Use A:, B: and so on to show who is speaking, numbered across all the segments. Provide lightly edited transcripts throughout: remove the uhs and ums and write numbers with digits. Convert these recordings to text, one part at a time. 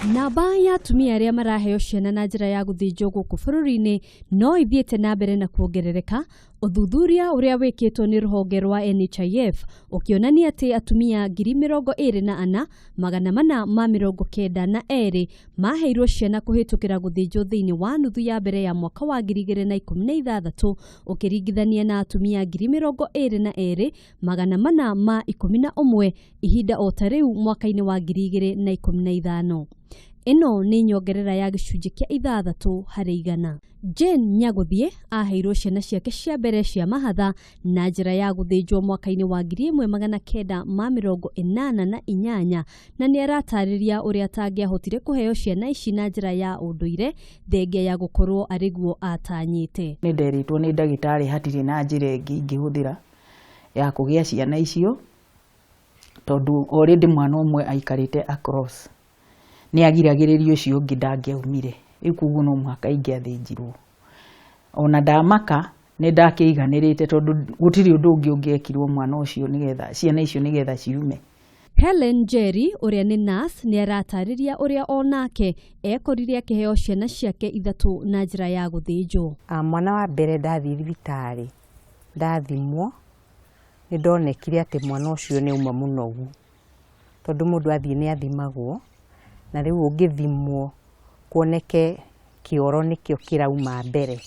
A: Namba ya atumia arĩa maraheo ciana na njĩra ya gũthĩnjwo gũkũ bũrũri-inĩ no ithiĩte na mbere na kuongerereka. Ũthuthuria ũrĩa wĩkĩtwo nĩ rũhonge rwa NHIF ũkĩonania atĩ atumia 24,492 maheirwo ciana kũhĩtũkĩra gũthĩnjwo thĩinĩ wa nuthu ya mbere ya mwaka wa 2016 ũkĩringithania na atumia 22,411 ihinda o ta rĩu mwaka-inĩ wa 2015. Ino nĩ nyongerera ya gĩcunjĩ kĩa 6 harĩ igana. Jane Nyaguthie aheirwo ciana ciake cia mbere cia mahatha na njĩra ya gũthĩnjwo mwaka-inĩ wa 1988 na nĩ aratarĩria ũrĩa atangĩahotire kũheo ciana ici na njĩra ya ũndũire thengia ya gũkorwo arĩguo atanyĩte.
B: Nĩ nderitwo nĩ ndagĩtarĩ hatirĩ na njĩra ĩngĩ ingĩhũthĩra ya kũgĩa ciana icio tondũ already mwana ũmwe aikarĩte across. Nĩ agiragĩrĩrio ũcio ũngĩ ndangĩaumire. Rĩu kuguo no mũhaka ingĩathĩnjirwo. Ona ndamaka nĩ ndakĩiganĩrĩte tondũ gũtirĩ ũndũ ũngĩ ũngĩekirwo mwana ũcio nĩgetha ciana icio nĩgetha ciume.
A: Helen Jerry ũrĩa nĩ nurse nĩ aratarĩria ũrĩa onake ekorire akĩheo ciana ciake 3 na njĩra ya gũthĩnjwo.
C: Mwana wa mbere ndathiĩ thibitarĩ ndathimwo nĩ ndonekire atĩ mwana ũcio nĩ uma mũnogu tondũ mũndũ athiĩ nĩ athimagwo na rĩu ũngĩthimwo kuoneke kĩoro nĩkĩo kĩrauma mbere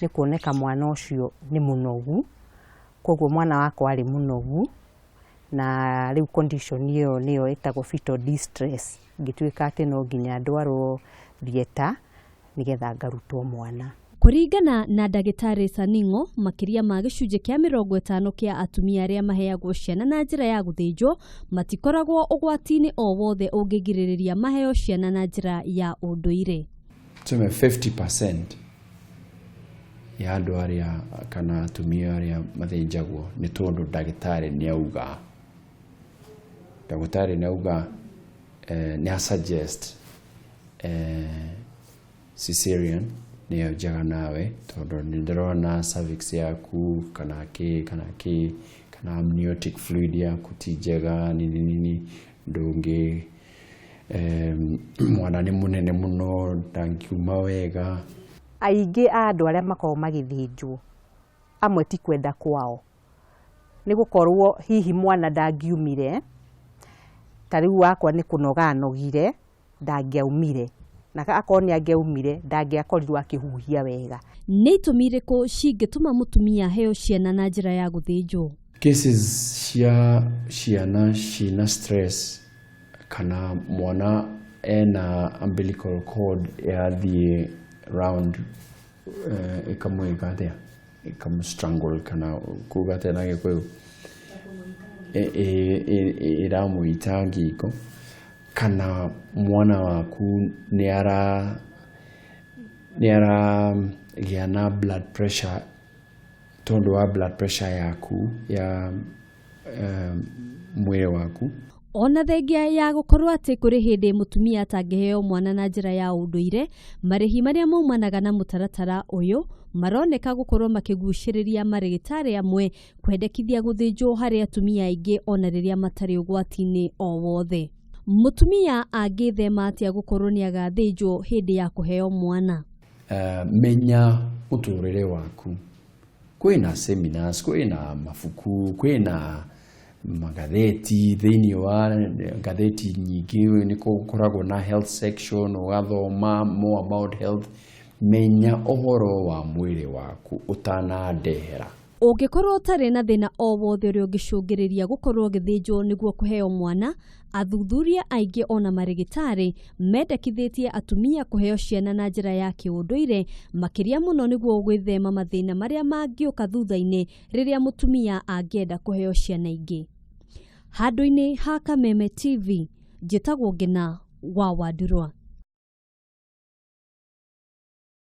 C: nĩ kuoneka mwana ũcio nĩ mũnogu. Koguo mwana wakwa arĩ mũnogu na rĩu condition ĩyo nĩyo ĩtagwo fetal distress. Ngĩtuĩka atĩ no nginya ndwarwo thieta nĩgetha ngarutwo mwana.
A: Kũringana na ndagĩtarĩ Saningo, makĩria ma gĩcunjĩ kĩa 50 kĩa atumia arĩa maheagwo ciana na njĩra ya gũthĩnjwo matikoragwo ũgwati-inĩ o wothe ũngĩgirĩrĩria maheo ciana na njĩra ya ũndũire.
D: Tume 50% ya andũ arĩa kana atumia arĩa mathĩnjagwo nĩ tondũ ndagĩtarĩ nĩ auga nĩ suggest cesarean nĩyo njega nawe tondũ nĩ ndĩrona cervix yaku kana amniotic fluid yaku ti njega nini ndũngĩ mwana nĩ mũnene mũno ndangiuma wega.
C: Aingĩ a andũ arĩa makoragwo magĩthĩnjwo amwe ti kwenda kwao nĩ gũkorwo hihi mwana ndangiumire ta rĩu wakwa nĩ kũnoga anogire ndangiaumire na akorwo nĩ angĩaumire ndangĩakorirwo akĩhuhia wega.
A: Nĩ itũmi irĩkũ cingĩtũma mũtumia aheo ciana na njĩra ya gũthĩnjwo?
D: Cases cia ciana cina stress kana mwana ena umbilical cord yathiĩ round ĩkamwĩka atĩa ĩkamstrangle kana kuga atĩa na Gĩkũyũ ĩramũita ngingo kana mwana waku nĩ aragĩa na blood pressure tondũ wa blood pressure yaku ya mwĩrĩ waku.
A: Ona thengia ya gũkorwo atĩ kũrĩ hĩndĩ mũtumia atangĩheo mwana na njĩra ya ũndũire, marĩhi marĩa maumanaga na mũtaratara ũyũ maroneka gũkorwo makĩgucĩrĩria marĩgĩtarĩ amwe kwendekithia gũthĩnjwo harĩ atumia aingĩ ona rĩrĩa matarĩ ũgwati-inĩ o wothe. Mũtumia angĩthema atĩa gũkorwo nĩ agathĩnjwo hĩndĩ ya kũheo mwana?
D: Menya mũtũrĩre waku. Kwĩna seminars, kwĩna mabuku, kwĩna magatheti thĩinĩ wa gatheti nyingĩ nĩ gũkoragwo na health section ũgathoma more about health. Menya ũhoro wa mwĩrĩ waku ũtanandehera.
A: Ũngĩkorwo ũtarĩ na thĩna o wothe ũrĩa ũngĩcũngĩrĩria gũkorwo ũgĩthĩnjwo nĩguo kũheo mwana, athuthuria aingĩ ona marĩgĩtarĩ mendekithĩtie atumia kũheo ciana na njĩra ya kĩũndũire makĩria mũno nĩguo gwĩthema mathĩna marĩa mangĩũka thutha-inĩ rĩrĩa mũtumia angĩenda kũheo ciana ingĩ. Handũ-inĩ ha Kameme TV, njĩtagwo Ngina wa Wandurwa.